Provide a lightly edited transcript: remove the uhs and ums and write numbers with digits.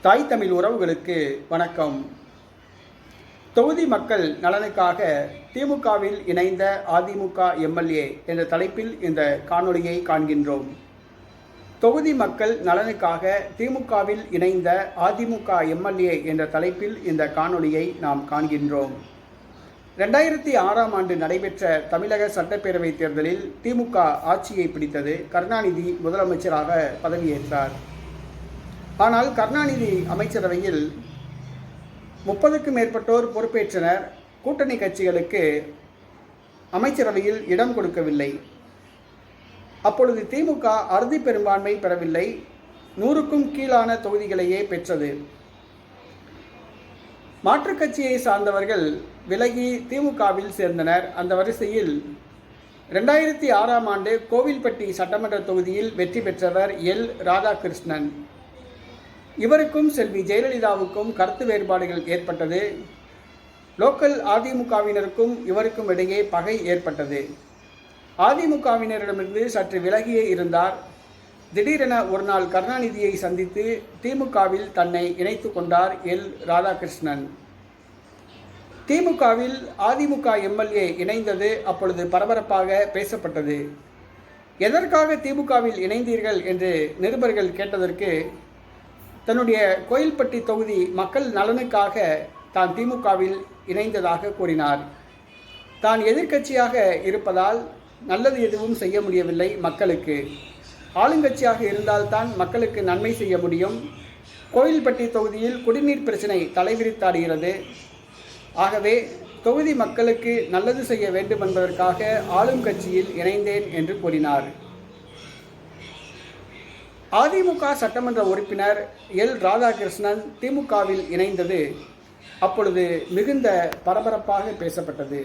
தாய் தமிழ் உறவுகளுக்கு வணக்கம். தொகுதி மக்கள் நலனுக்காக திமுகவில் இணைந்த அதிமுக எம்எல்ஏ என்ற தலைப்பில் இந்த காணொளியை காண்கின்றோம். தொகுதி மக்கள் நலனுக்காக திமுகவில் இணைந்த அதிமுக எம்எல்ஏ என்ற தலைப்பில் இந்த காணொளியை நாம் காண்கின்றோம். 2006ஆம் ஆண்டு நடைபெற்ற தமிழக சட்டப்பேரவை தேர்தலில் திமுக ஆட்சியை பிடித்தது. கருணாநிதி முதலமைச்சராக பதவியேற்றார். ஆனால் கருணாநிதி அமைச்சரவையில் 30க்கும் மேற்பட்டோர் பொறுப்பேற்றனர். கூட்டணி கட்சிகளுக்கு அமைச்சரவையில் இடம் கொடுக்கவில்லை. அப்பொழுது திமுக அறுதி பெரும்பான்மை பெறவில்லை. 100க்கும் கீழான தொகுதிகளையே பெற்றது. மாற்றுக் கட்சியை சார்ந்தவர்கள் விலகி திமுகவில் சேர்ந்தனர். அந்த வரிசையில் 2006ஆம் ஆண்டு கோவில்பட்டி சட்டமன்ற தொகுதியில் வெற்றி பெற்றவர் எல். ராதாகிருஷ்ணன். இவருக்கும் செல்வி ஜெயலலிதாவுக்கும் கருத்து வேறுபாடுகள் ஏற்பட்டது. லோக்கல் அதிமுகவினருக்கும் இவருக்கும் இடையே பகை ஏற்பட்டது. அதிமுகவினரிடமிருந்து சற்று விலகியே இருந்தார். திடீரென ஒரு நாள் கருணாநிதியை சந்தித்து திமுகவில் தன்னை இணைத்து கொண்டார் எல். ராதாகிருஷ்ணன். திமுகவில் அதிமுக எம்எல்ஏ இணைந்தது அப்பொழுது பரபரப்பாக பேசப்பட்டது. எதற்காக திமுகவில் இணைந்தீர்கள் என்று நிருபர்கள் கேட்டதற்கு தன்னுடைய கோயில்பட்டி தொகுதி மக்கள் நலனுக்காக தான் திமுகவில் இணைந்ததாக கூறினார். தான் எதிர்க்கட்சியாக இருப்பதால் நல்லது எதுவும் செய்ய முடியவில்லை மக்களுக்கு. ஆளுங்கட்சியாக இருந்தால்தான் மக்களுக்கு நன்மை செய்ய முடியும். கோயில்பட்டி தொகுதியில் குடிநீர் பிரச்சனை தலைவிரித்தாடுகிறது. ஆகவே தொகுதி மக்களுக்கு நல்லது செய்ய வேண்டும் என்பதற்காக ஆளும் கட்சியில் இணைந்தேன் என்று கூறினார். அதிமுக சட்டமன்ற உறுப்பினர் எல். ராதாகிருஷ்ணன் திமுகவில் இணைந்தது அப்பொழுது மிகுந்த பரபரப்பாக பேசப்பட்டது.